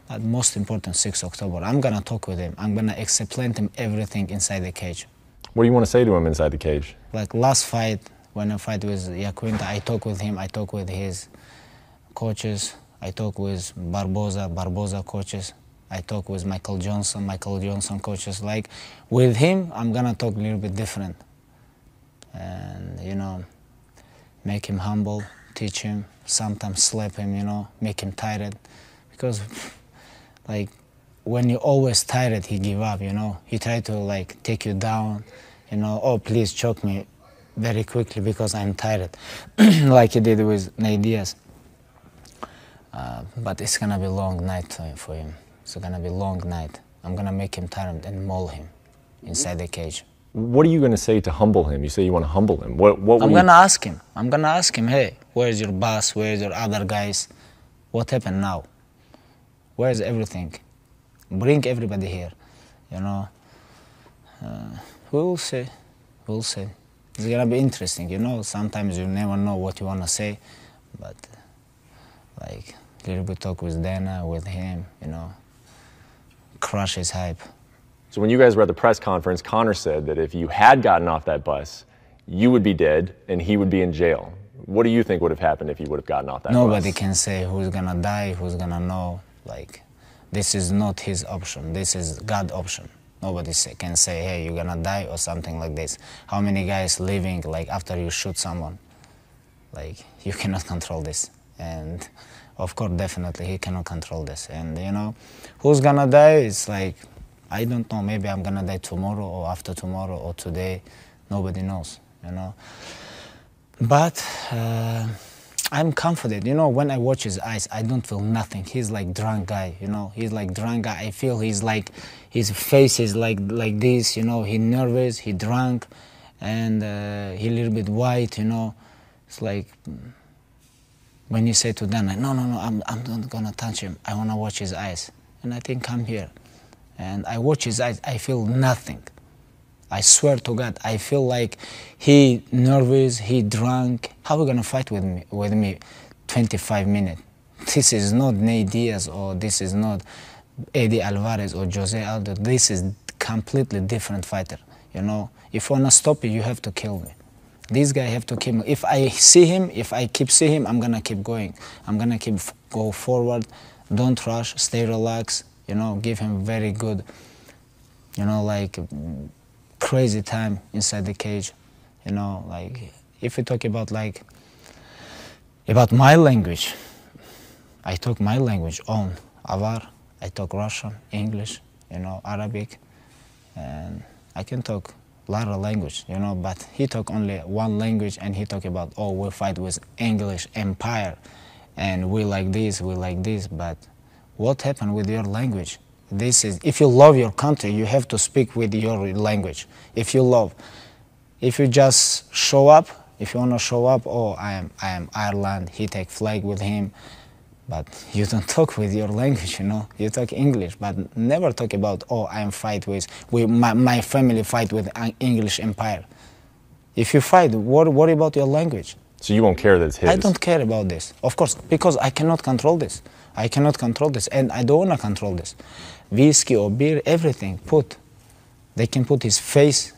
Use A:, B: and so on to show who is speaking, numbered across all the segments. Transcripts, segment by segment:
A: But most important, 6 October. I'm gonna talk with him. I'm gonna explain to him everything inside the cage.
B: What do you want to say to him inside the cage?
A: Like last fight, when I fight with Yaquinta, I talk with him, I talk with his coaches, I talk with Barboza coaches, I talk with Michael Johnson coaches. Like with him, I'm gonna talk a little bit different. And, you know, make him humble, teach him, sometimes slap him, you know, make him tired. Because, like, when you're always tired, he give up, you know. He try to, like, take you down, you know, oh, please choke me very quickly because I'm tired, like he did with Diaz. But it's gonna be a long night for him. It's gonna be a long night. I'm gonna make him tired and maul him inside the cage.
B: What are you going to say to humble him? You say you want to humble him. What
A: I'm gonna ask him. I'm gonna ask him, hey, where's your boss? Where's your other guys? What happened now? Where's everything? Bring everybody here, you know. We'll see. We'll see. It's gonna be interesting, you know. Sometimes you never know what you wanna say, but like a little bit talk with Dana, with him, you know, crush his hype.
B: So when you guys were at the press conference, Conor said that if you had gotten off that bus, you would be dead and he would be in jail. What do you think would have happened if you would have gotten off that bus?
A: Nobody can say who's gonna die, who's gonna know. Like, this is not his option. This is God's option. Nobody can say, hey, you're gonna die or something like this. How many guys living like after you shoot someone? Like, you cannot control this. And of course, definitely he cannot control this. And you know, who's gonna die? It's like, I don't know, maybe I'm gonna die tomorrow or after tomorrow or today. Nobody knows, you know. But I'm confident, you know, when I watch his eyes, I don't feel nothing. He's like drunk guy, you know. He's like drunk guy. I feel he's like, his face is like this, you know. He nervous, he drunk, and he a little bit white, you know. It's like when you say to Dan, like, no, I'm not gonna touch him. I wanna watch his eyes. And I think I'm here. And I watch his eyes, I feel nothing. I swear to God, I feel like he nervous, he drunk. How are we gonna fight with me 25 minutes? This is not Nate Diaz or this is not Eddie Alvarez or Jose Aldo. This is completely different fighter, you know. If you wanna stop it, you have to kill me. This guy have to kill me. If I see him, if I keep seeing him, I'm gonna keep going. I'm gonna go forward. Don't rush, stay relaxed. You know, give him very good, you know, like crazy time inside the cage. You know, like if we talk about like about my language, I talk my language own Avar. I talk Russian, English, you know, Arabic, and I can talk a lot of language, you know. But he talk only one language, and he talk about, oh, we fight with English Empire, and we like this, we like this, but. What happened with your language? This is, if you love your country, you have to speak with your language. If you love, if you just show up, if you want to show up, oh, I am Ireland, he take flag with him, but you don't talk with your language, you know. You talk English, but never talk about, oh, I am fight with my family fight with English Empire. If you fight, what about your language?
B: So you won't care that it's his?
A: I don't care about this, of course, because I cannot control this. I cannot control this, and I don't want to control this. Whiskey or beer, everything, they can put his face.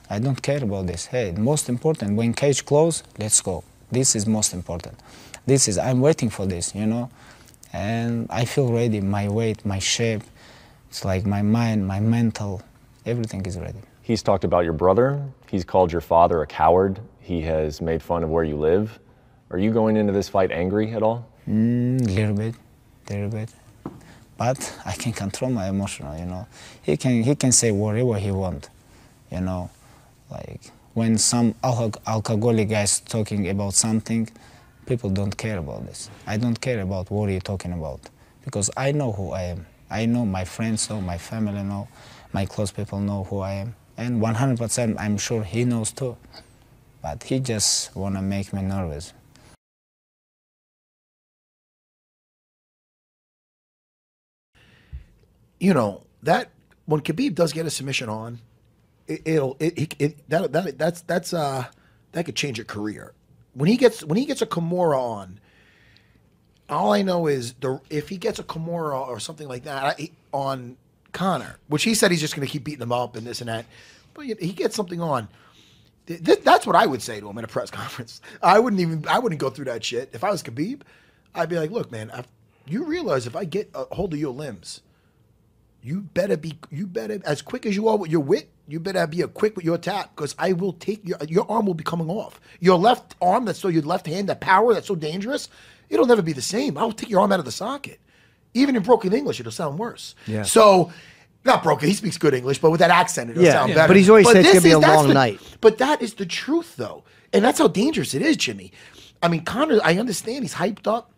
A: I don't care about this. Hey, most important, when cage close, let's go. This is most important. I'm waiting for this, you know, and I feel ready. My weight, my shape, it's like my mind, my mental, everything is ready.
B: He's talked about your brother. He's called your father a coward. He has made fun of where you live. Are you going into this fight angry at all?
A: Little bit. But I can control my emotional, you know. He can say whatever he want, you know. Like when some alcoholic guys talking about something, people don't care about this. I don't care about what you're talking about because I know who I am. I know my friends know, my family know, my close people know who I am. And 100% I'm sure he knows too. But he just wanna make me nervous.
C: You know, that when Khabib does get a submission on, that could change a career. When he gets a Kimura on, All I know is if he gets a Kimura or something like that on Conor, which he said he's just going to keep beating him up and this and that, but he gets something on. That's what I would say to him in a press conference. I wouldn't go through that shit. If I was Khabib, I'd be like, look, man, you realize if I get a hold of your limbs, you better as quick as you are with your wit, you better be quick with your tap, because I will take your arm will be coming off. Your left arm, that's so your left hand, that power that's so dangerous, it'll never be the same. I'll take your arm out of the socket. Even in broken English, it'll sound worse. Yeah. So, not broken, he speaks good English, but with that accent, it'll sound better.
D: But he's always said it's going to be a long night.
C: But that is the truth, though. And that's how dangerous it is, Jimmy. I mean, Conor, I understand he's hyped up.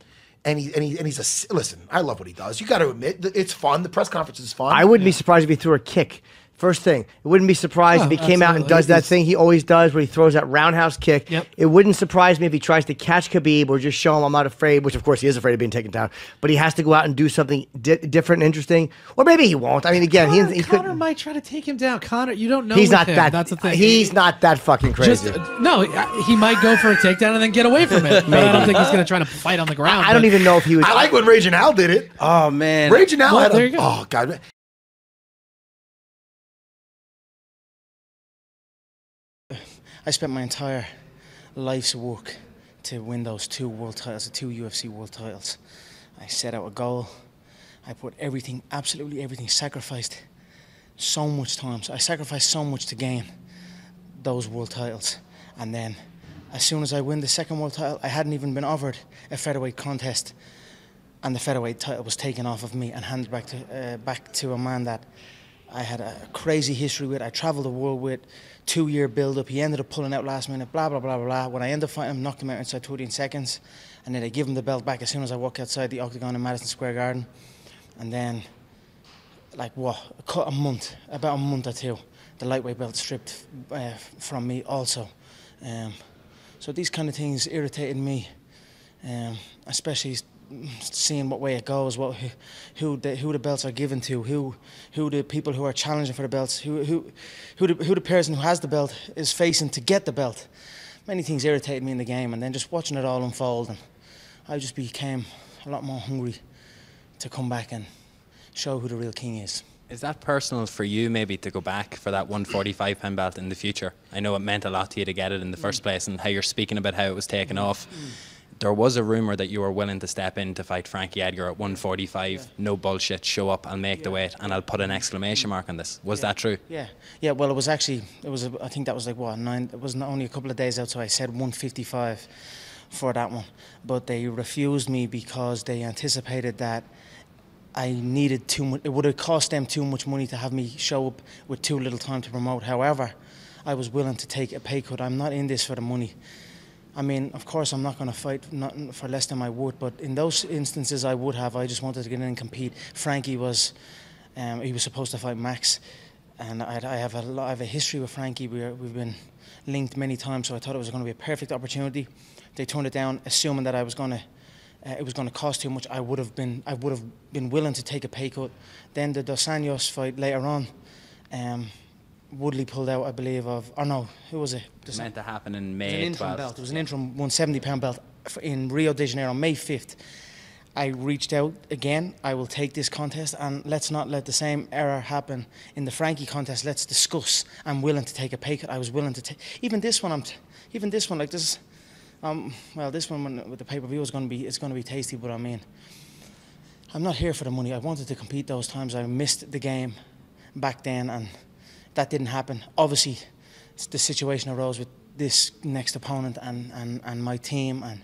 C: And he's listen, I love what he does. You got to admit, it's fun. The press conference is fun.
D: I wouldn't be surprised if he threw a kick. First thing, it wouldn't be surprised if he came out and does that thing he always does where he throws that roundhouse kick.
E: Yep.
D: It wouldn't surprise me if he tries to catch Khabib or just show him I'm not afraid, which of course he is afraid of being taken down. But he has to go out and do something different and interesting. Or maybe he won't. I mean, again,
E: Conor might try to take him down. Conor, you don't know.
D: He's not
E: him.
D: that.
E: That's the thing.
D: He's not that fucking crazy.
E: No, he might go for a takedown and then get away from it. But I don't think he's going to try to fight on the ground.
D: I don't even know if he was.
C: I like when Raging Al did it.
D: Oh man,
C: Raging Al had
E: there you go.
C: Oh god.
F: I spent my entire life's work to win those 2 world titles, the 2 UFC world titles. I set out a goal. I put everything, absolutely everything, sacrificed so much time. So I sacrificed so much to gain those world titles. And then as soon as I win the 2nd world title, I hadn't even been offered a featherweight contest. And the featherweight title was taken off of me and handed back to a man that I had a crazy history with. I traveled the world with, 2-year build-up. He ended up pulling out last minute, blah, blah, blah, blah, blah. When I ended up fighting him, knocked him out inside 13 seconds. And then I give him the belt back as soon as I walk outside the octagon in Madison Square Garden. And then, like, what, about a month or 2, the lightweight belt stripped from me also. So these kind of things irritated me, especially seeing what way it goes, who the belts are given to, who the people who are challenging for the belts, who the person who has the belt is facing to get the belt. Many things irritated me in the game, and then just watching it all unfold, and I just became a lot more hungry to come back and show who the real king is.
G: Is that personal for you, maybe, to go back for that 145-pound belt in the future? I know it meant a lot to you to get it in the first place, and how you're speaking about how it was taken off. There was a rumour that you were willing to step in to fight Frankie Edgar at 145, no bullshit, show up, I'll make the weight, and I'll put an exclamation mark on this. Was that true?
F: Yeah, well, I think that was like, what, 9, it was only a couple of days out, so I said 155 for that one. But they refused me because they anticipated that I needed too much. It would have cost them too much money to have me show up with too little time to promote. However, I was willing to take a pay cut. I'm not in this for the money. I mean, of course, I'm not going to fight for less than my worth, but in those instances, I would have. I just wanted to get in and compete. Frankie was, he was supposed to fight Max, and I have a history with Frankie. We've been linked many times, so I thought it was going to be a perfect opportunity. They turned it down, assuming that it was going to cost too much. I would have been willing to take a pay cut. Then the Dos Anjos fight later on, Woodley pulled out, I believe, who was it?
G: It was meant to happen in May 12th.
F: It was an interim belt. It was an interim 170-pound belt in Rio de Janeiro, May 5th. I reached out again. I will take this contest, and let's not let the same error happen in the Frankie contest. Let's discuss. I'm willing to take a pay cut. I was willing to take even this one. Like this. Well, this one with the pay-per-view is going to be tasty. But I mean, I'm not here for the money. I wanted to compete those times. I missed the game back then, and that didn't happen. Obviously, the situation arose with this next opponent and my team, and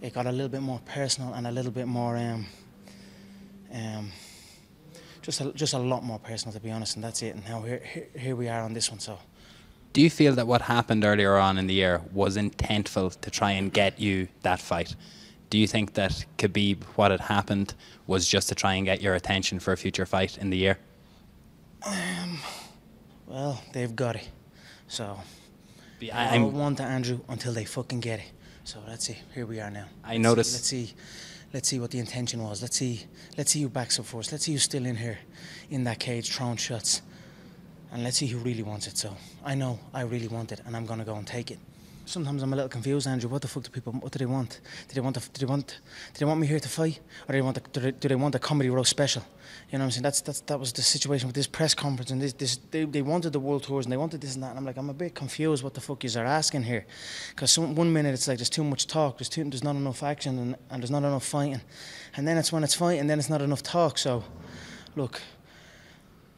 F: it got a little bit more personal and a little bit more, just a lot more personal, to be honest. And that's it. And now here we are on this one. So,
G: do you feel that what happened earlier on in the year was intentful to try and get you that fight? Do you think that Khabib, what had happened, was just to try and get your attention for a future fight in the year?
F: Well, they've got it. So I want to Andrew until they fucking get it. So let's see. Here we are now. Let's see what the intention was. Let's see who backs up for us. Let's see who's still in here, in that cage, throwing shots. And let's see who really wants it. So I know I really want it, and I'm gonna go and take it. sometimes I'm a little confused, Andrew. What the fuck do people? What do they want? Do they want me here to fight, or do they want a comedy roast special? You know what I'm saying? That was the situation with this press conference, and they wanted the world tours and they wanted this and that, and I'm like, I'm a bit confused. What the fuck is are asking here? Because one minute it's like there's too much talk, there's not enough action, and there's not enough fighting, and then it's when it's fighting, then it's not enough talk. So, look,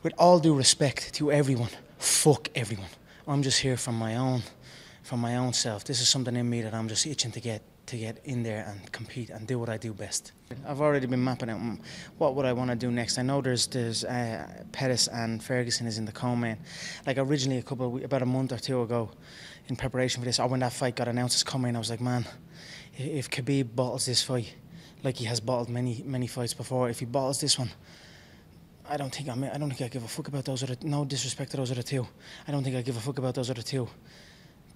F: with all due respect to everyone, fuck everyone. I'm just here from my own self. This is something in me that I'm just itching to get in there and compete and do what I do best. I've already been mapping out what would I want to do next. I know there's Pettis and Ferguson is in the co-main. Like originally about a month or two ago, in preparation for this, or when that fight got announced as co-main, I was like, man, if Khabib bottles this fight, like he has bottled many fights before, if he bottles this one, I don't think I give a fuck about those other. No disrespect to those other two. I don't think I give a fuck about those other two.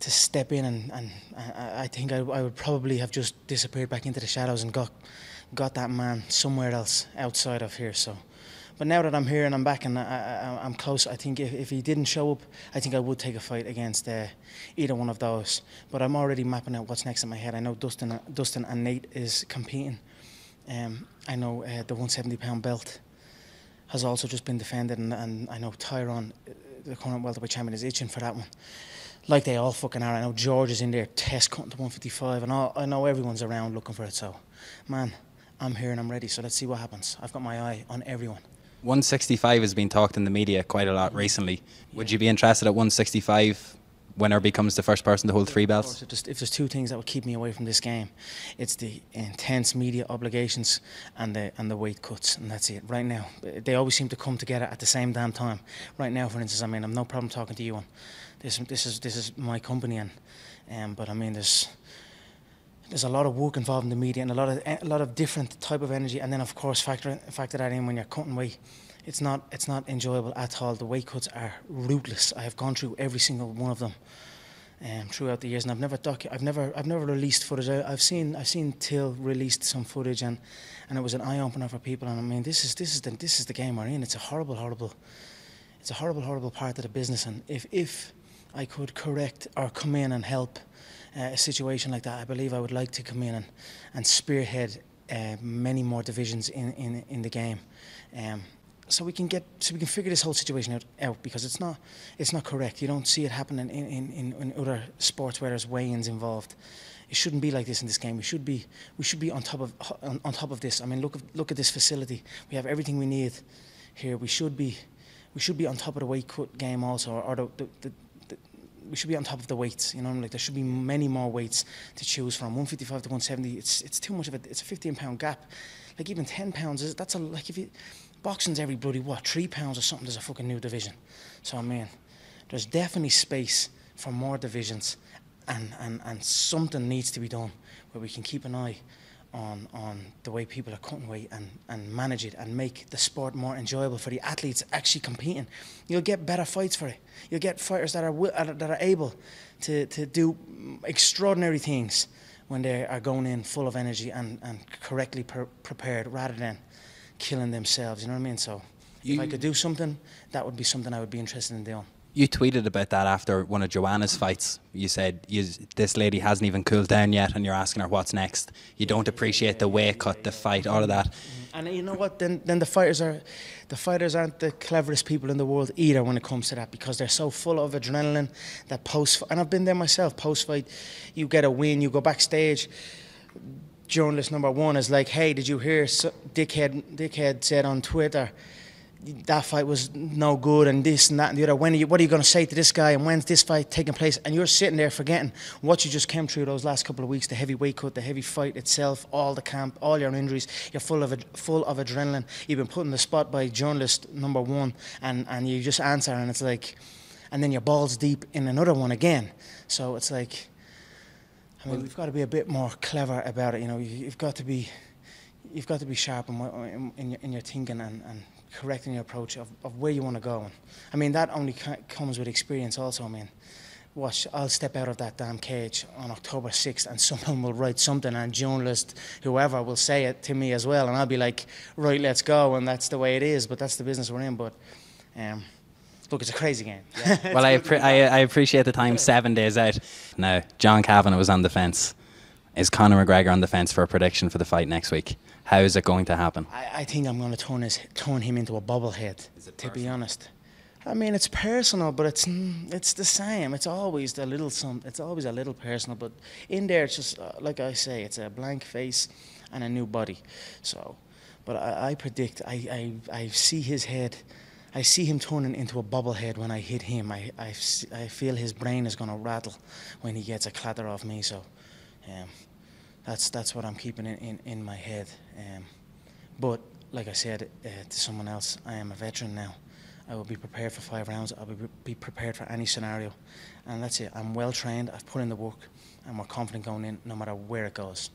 F: To step in and I think I would probably have just disappeared back into the shadows and got that man somewhere else outside of here. So, but now that I'm here and I'm back and I'm close, I think if he didn't show up, I think I would take a fight against either one of those. But I'm already mapping out what's next in my head. I know Dustin and Nate is competing. I know the 170-pound belt has also just been defended, and I know Tyrone, the current welterweight champion, is itching for that one. Like they all fucking are. I know George is in there test cutting to 155, and I know everyone's around looking for it. So, man, I'm here and I'm ready. So let's see what happens. I've got my eye on everyone.
G: 165 has been talked in the media quite a lot recently. Would you be interested at 165? Winner becomes the first person to hold 3 belts?
F: If there's 2 things that would keep me away from this game, it's the intense media obligations and the weight cuts, and that's it. Right now, they always seem to come together at the same damn time. Right now, for instance, I mean, I've no problem talking to you on this is my company, but I mean, there's a lot of work involved in the media and a lot of different type of energy, and then of course factor that in when you're cutting weight. It's not enjoyable at all. The weight cuts are ruthless. I have gone through every single one of them throughout the years, and I've never released footage. I've seen Till released some footage, and it was an eye opener for people. And I mean, this is the game we're in. It's a horrible part of the business. And if I could correct or come in and help a situation like that, I believe I would like to come in and spearhead many more divisions in the game. So we can figure this whole situation out because it's not correct. You don't see it happening in other sports where there's weigh-ins involved. It shouldn't be like this in this game. We should be on top of this. I mean, look at this facility. We have everything we need here. We should be on top of the weight cut game also, or we should be on top of the weights. You know, like there should be many more weights to choose from. 155 to 170. It's too much of it's a 15-pound gap. Like even 10 pounds like if you. Boxing's every bloody 3 pounds or something. There's a fucking new division. So I mean, there's definitely space for more divisions, and something needs to be done where we can keep an eye on the way people are cutting weight and manage it and make the sport more enjoyable for the athletes actually competing. You'll get better fights for it. You'll get fighters that are able to do extraordinary things when they are going in full of energy and correctly prepared rather than killing themselves, you know what I mean? So if I could do something, that would be something I would be interested in doing.
G: You tweeted about that after one of Joanna's fights. You said this lady hasn't even cooled down yet, and you're asking her what's next. You don't appreciate the weight cut, the fight, all of that.
F: And you know what? Then the fighters aren't the cleverest people in the world either when it comes to that, because they're so full of adrenaline that and I've been there myself. Post fight, you get a win, you go backstage. Journalist number 1 is like, hey, did you hear dickhead said on Twitter that fight was no good and this and that and the other. What are you going to say to this guy, and when's this fight taking place? And you're sitting there forgetting what you just came through those last couple of weeks, the heavy weight cut, the heavy fight itself, all the camp, all your injuries. You're full of adrenaline. You've been put in the spot by journalist number 1, and you just answer, and it's like, and then your balls deep in another one again. So it's like, I mean, we've got to be a bit more clever about it. You know, you've got to be sharp in your thinking and correcting your approach of where you want to go. And I mean, that only comes with experience also. I mean, watch, I'll step out of that damn cage on October 6th and someone will write something, and journalist, whoever, will say it to me as well, and I'll be like, right, let's go, and that's the way it is, but that's the business we're in. But Look, it's a crazy game.
G: Well, I appreciate the time 7 days out. Now, John Kavanagh was on the fence. Is Conor McGregor on the fence for a prediction for the fight next week? How is it going to happen?
F: I think I'm going to turn him into a bobblehead, to be honest. I mean, it's personal, but it's the same. It's always a little personal, but in there, it's just like I say, it's a blank face and a new body. So, but I predict, I see his head. I see him turning into a bobblehead when I hit him. I feel his brain is going to rattle when he gets a clatter off me. So, that's what I'm keeping in my head. But like I said to someone else, I am a veteran now. I will be prepared for 5 rounds. I will be prepared for any scenario, and that's it. I'm well trained. I've put in the work, and we're confident going in, no matter where it goes.